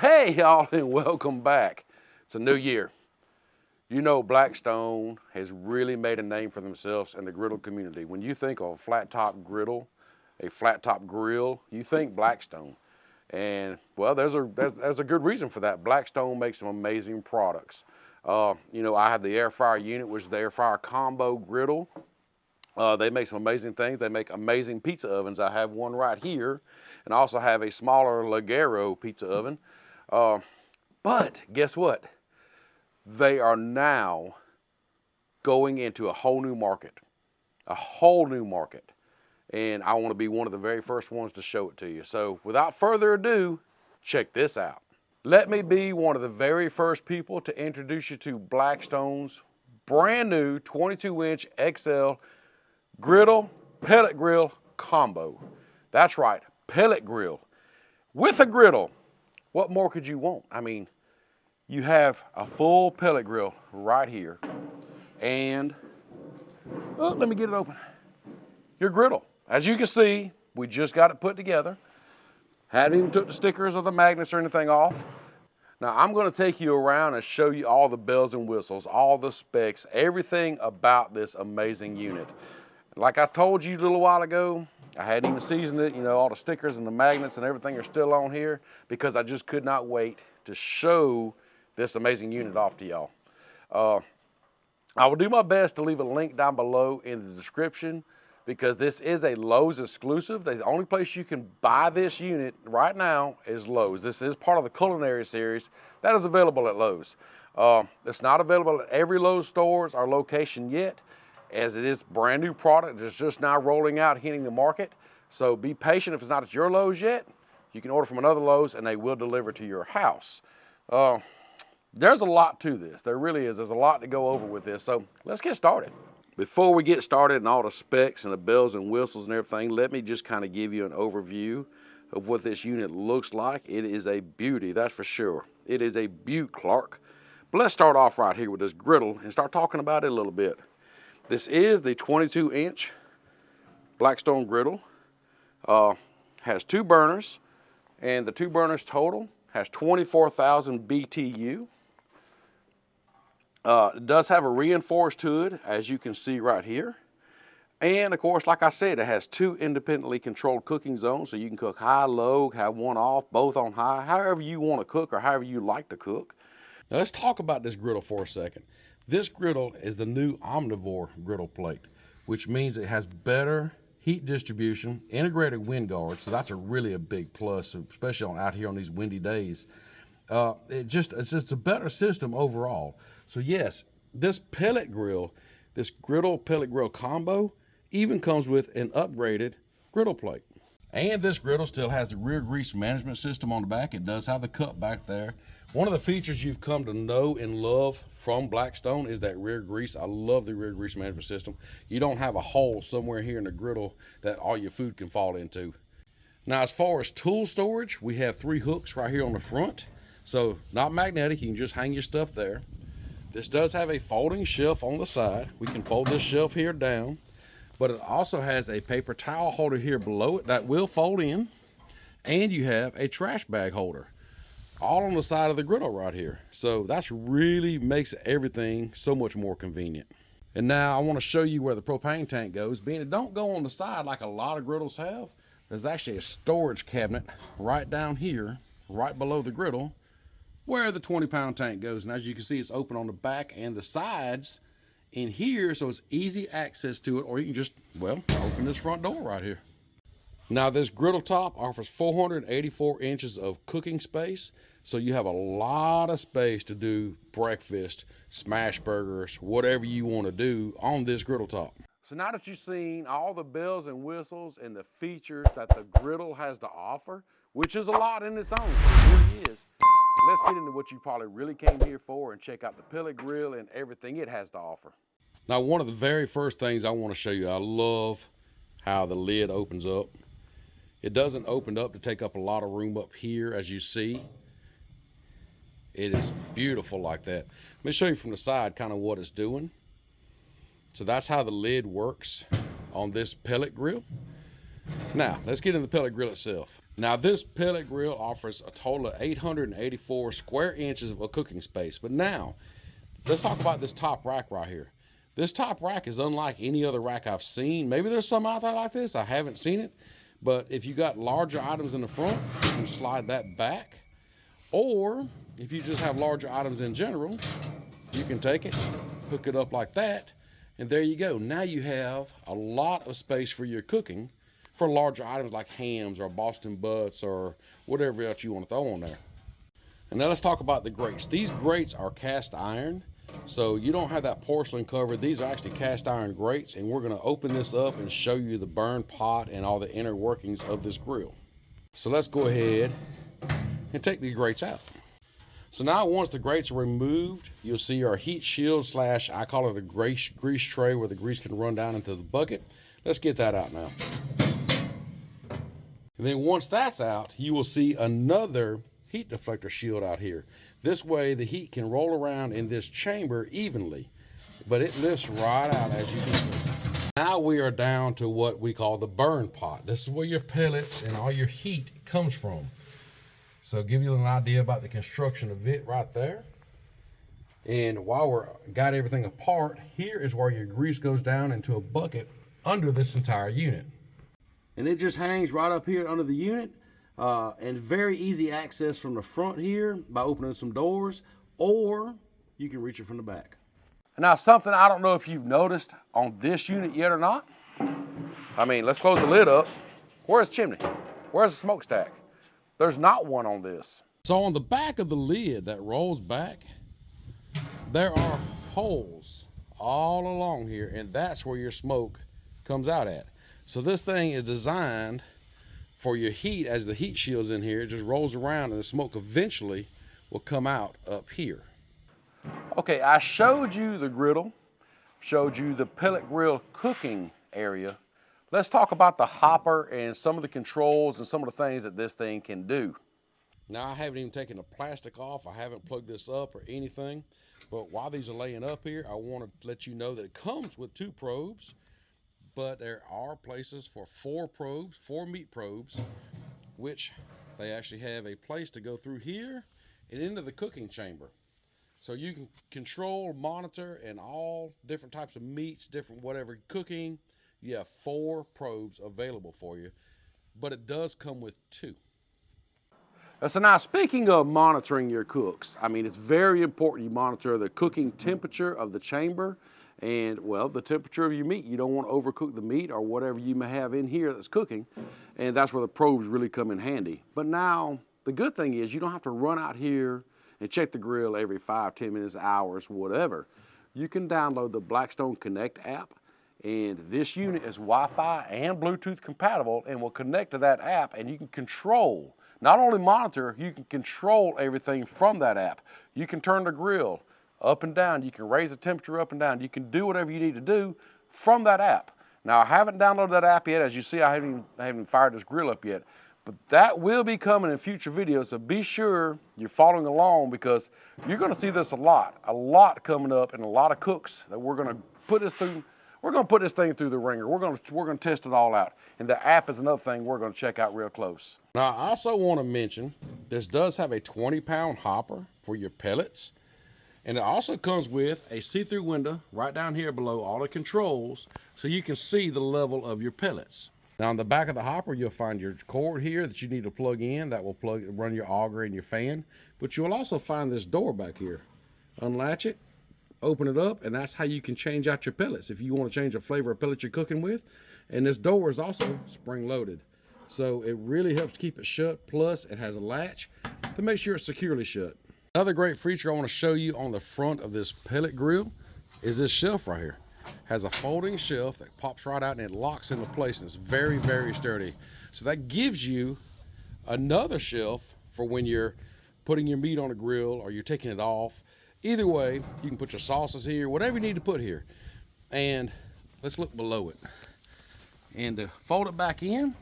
Hey y'all, and welcome back. It's a new year. You know Blackstone has really made a name for themselves in the griddle community. When you think of a flat top griddle, a flat top grill, you think Blackstone. And well, there's a good reason for that. Blackstone makes some amazing products. You know, I have the air fryer unit, which is the air fryer combo griddle. They make some amazing things. They make amazing pizza ovens. I have one right here, and I also have a smaller Ligero pizza oven. But guess what? They are now going into a whole new market, and I want to be one of the very first ones to show it to you. So without further ado, check this out. Let me be one of the very first people to introduce you to Blackstone's brand new 22-inch XL Griddle Pellet Grill Combo. That's right, pellet grill with a griddle. What more could you want? I mean, you have a full pellet grill right here, and let me get it open. Your griddle. As you can see, we just got it put together. Hadn't even took the stickers or the magnets or anything off. Now I'm going to take you around and show you all the bells and whistles, all the specs, everything about this amazing unit. Like I told you a little while ago, I hadn't even seasoned it. You know, all the stickers and the magnets and everything are still on here because I just could not wait to show this amazing unit off to y'all. I will do my best to leave a link down below in the description because this is a Lowe's exclusive. The only place you can buy this unit right now is Lowe's. This is part of the culinary series that is available at Lowe's. It's not available at every Lowe's stores or location yet, as it is brand new product. It's just now rolling out, hitting the market. So be patient. If it's not at your Lowe's yet, you can order from another Lowe's and they will deliver to your house. There's a lot to this. There really is. There's a lot to go over with this. So let's get started. Before we get started and all the specs and the bells and whistles and everything, let me just kind of give you an overview of what this unit looks like. It is a beauty, that's for sure. It is a beaut, Clark. But let's start off right here with this griddle and start talking about it a little bit. This is the 22-inch Blackstone griddle. Has two burners, and the two burners total has 24,000 BTU. It does have a reinforced hood, as you can see right here. And of course, like I said, it has two independently controlled cooking zones, so you can cook high, low, have one off, both on high, however you want to cook or however you like to cook. Now let's talk about this griddle for a second. This griddle is the new omnivore griddle plate, which means it has better heat distribution, integrated wind guards, so that's really a big plus, especially out here on these windy days. It's just a better system overall. So yes, this pellet grill, this griddle pellet grill combo, even comes with an upgraded griddle plate. And this griddle still has the rear grease management system on the back. It does have the cup back there. One of the features you've come to know and love from Blackstone is that rear grease. I love the rear grease management system. You don't have a hole somewhere here in the griddle that all your food can fall into. Now, as far as tool storage, we have 3 hooks right here on the front. So not magnetic, you can just hang your stuff there. This does have a folding shelf on the side. We can fold this shelf here down, but it also has a paper towel holder here below it that will fold in. And you have a trash bag holder, all on the side of the griddle right here. So that's really makes everything so much more convenient. And now I want to show you where the propane tank goes. Being it don't go on the side like a lot of griddles have, there's actually a storage cabinet right down here, right below the griddle, where the 20-pound tank goes. And as you can see, it's open on the back and the sides in here, so it's easy access to it, or you can just, well, open this front door right here. Now this griddle top offers 484 inches of cooking space, so you have a lot of space to do breakfast, smash burgers, whatever you want to do on this griddle top. So now that you've seen all the bells and whistles and the features that the griddle has to offer, which is a lot in its own, it really is, let's get into what you probably really came here for and check out the pellet grill and everything it has to offer. Now, one of the very first things I want to show you, I love how the lid opens up. It doesn't open up to take up a lot of room up here, as you see. It is beautiful like that. Let me show you from the side kind of what it's doing. So that's how the lid works on this pellet grill. Now, let's get into the pellet grill itself. Now this pellet grill offers a total of 884 square inches of cooking space. But now, let's talk about this top rack right here. This top rack is unlike any other rack I've seen. Maybe there's some out there like this, I haven't seen it. But if you got larger items in the front, you can slide that back. Or if you just have larger items in general, you can take it, hook it up like that, and there you go. Now you have a lot of space for your cooking for larger items like hams or Boston butts or whatever else you want to throw on there. And now let's talk about the grates. These grates are cast iron, so you don't have that porcelain cover. These are actually cast iron grates, and we're going to open this up and show you the burn pot and all the inner workings of this grill. So let's go ahead and take the grates out. So now once the grates are removed, you'll see our heat shield slash, I call it a grease tray where the grease can run down into the bucket. Let's get that out now. And then once that's out, you will see another heat deflector shield out here. This way the heat can roll around in this chamber evenly, but it lifts right out as you can see. Now we are down to what we call the burn pot. This is where your pellets and all your heat comes from. So give you an idea about the construction of it right there. And while we're got everything apart, here is where your grease goes down into a bucket under this entire unit. And it just hangs right up here under the unit. And very easy access from the front here by opening some doors, or you can reach it from the back. Now something I don't know if you've noticed on this unit yet or not. I mean, let's close the lid up. Where's the chimney? Where's the smokestack? There's not one on this. So on the back of the lid that rolls back, there are holes all along here, and that's where your smoke comes out at. So this thing is designed for your heat. As the heat shield's in here, it just rolls around and the smoke eventually will come out up here. Okay, I showed you the griddle, showed you the pellet grill cooking area. Let's talk about the hopper and some of the controls and some of the things that this thing can do. Now I haven't even taken the plastic off. I haven't plugged this up or anything, but while these are laying up here, I want to let you know that it comes with 2 probes, but there are places for 4 probes, 4 meat probes, which they actually have a place to go through here and into the cooking chamber. So you can control, monitor, and all different types of meats, different whatever cooking. You have 4 probes available for you, but it does come with 2. So now speaking of monitoring your cooks, I mean, it's very important you monitor the cooking temperature of the chamber and, well, the temperature of your meat. You don't want to overcook the meat or whatever you may have in here that's cooking, and that's where the probes really come in handy. But now, the good thing is you don't have to run out here and check the grill every 5, 10 minutes, hours, whatever. You can download the Blackstone Connect app, and this unit is Wi-Fi and Bluetooth compatible and will connect to that app, and you can control, not only monitor, you can control everything from that app. You can turn the grill up and down, you can raise the temperature up and down, you can do whatever you need to do from that app. Now I haven't downloaded that app yet. As you see, I haven't even fired this grill up yet, but that will be coming in future videos, so be sure you're following along because you're gonna see this a lot coming up, and a lot of cooks that we're gonna put this through. We're going to put this thing through the ringer. We're going to test it all out. And the app is another thing we're going to check out real close. Now, I also want to mention this does have a 20-pound hopper for your pellets. And it also comes with a see-through window right down here below all the controls so you can see the level of your pellets. Now, on the back of the hopper, you'll find your cord here that you need to plug in. That will run your auger and your fan. But you'll also find this door back here. Unlatch it. Open it up, and that's how you can change out your pellets if you want to change the flavor of pellet you're cooking with. And this door is also spring loaded, so it really helps keep it shut. Plus it has a latch to make sure it's securely shut. Another great feature I want to show you on the front of this pellet grill is this shelf right here. It has a folding shelf that pops right out and it locks into place, and it's very, very sturdy. So that gives you another shelf for when you're putting your meat on a grill or you're taking it off. Either way, you can put your sauces here, whatever you need to put here. And let's look below it. And to fold it back in,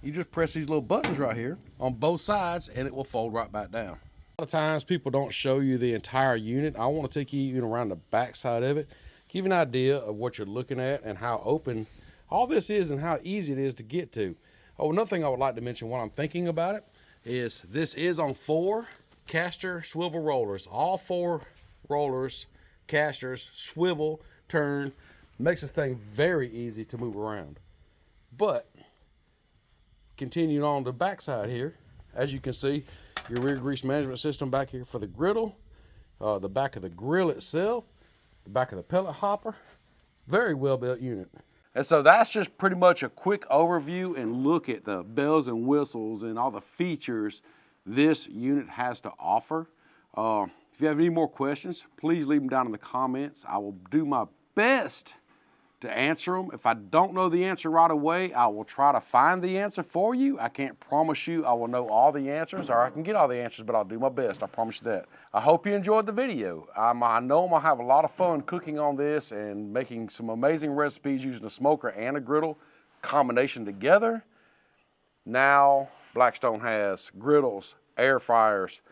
you just press these little buttons right here on both sides and it will fold right back down. A lot of times people don't show you the entire unit. I want to take you even around the back side of it, give you an idea of what you're looking at and how open all this is and how easy it is to get to. Oh, another thing I would like to mention while I'm thinking about it is this is on 4 caster swivel rollers. All 4 rollers, casters, swivel, turn, makes this thing very easy to move around. But continuing on the back side here, as you can see, your rear grease management system back here for the griddle, the back of the grill itself, the back of the pellet hopper. Very well built unit. And so that's just pretty much a quick overview and look at the bells and whistles and all the features this unit has to offer. If you have any more questions, please leave them down in the comments. I will do my best to answer them. If I don't know the answer right away, I will try to find the answer for you. I can't promise you I will know all the answers, or I can get all the answers, but I'll do my best. I promise you that. I hope you enjoyed the video. I know I'm gonna have a lot of fun cooking on this and making some amazing recipes using a smoker and a griddle combination together. Now Blackstone has griddles, air fryers,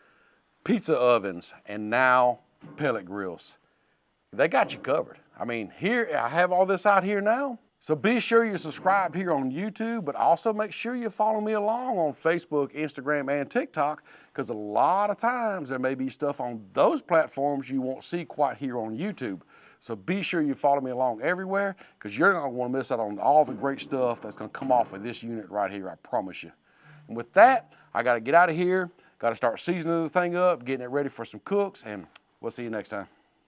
pizza ovens, and now pellet grills. They got you covered. I mean, here, I have all this out here now. So be sure you're subscribed here on YouTube, but also make sure you follow me along on Facebook, Instagram, and TikTok, because a lot of times there may be stuff on those platforms you won't see quite here on YouTube. So be sure you follow me along everywhere, because you're not going to want to miss out on all the great stuff that's going to come off of this unit right here, I promise you. And with that, I got to get out of here, got to start seasoning this thing up, getting it ready for some cooks, and we'll see you next time.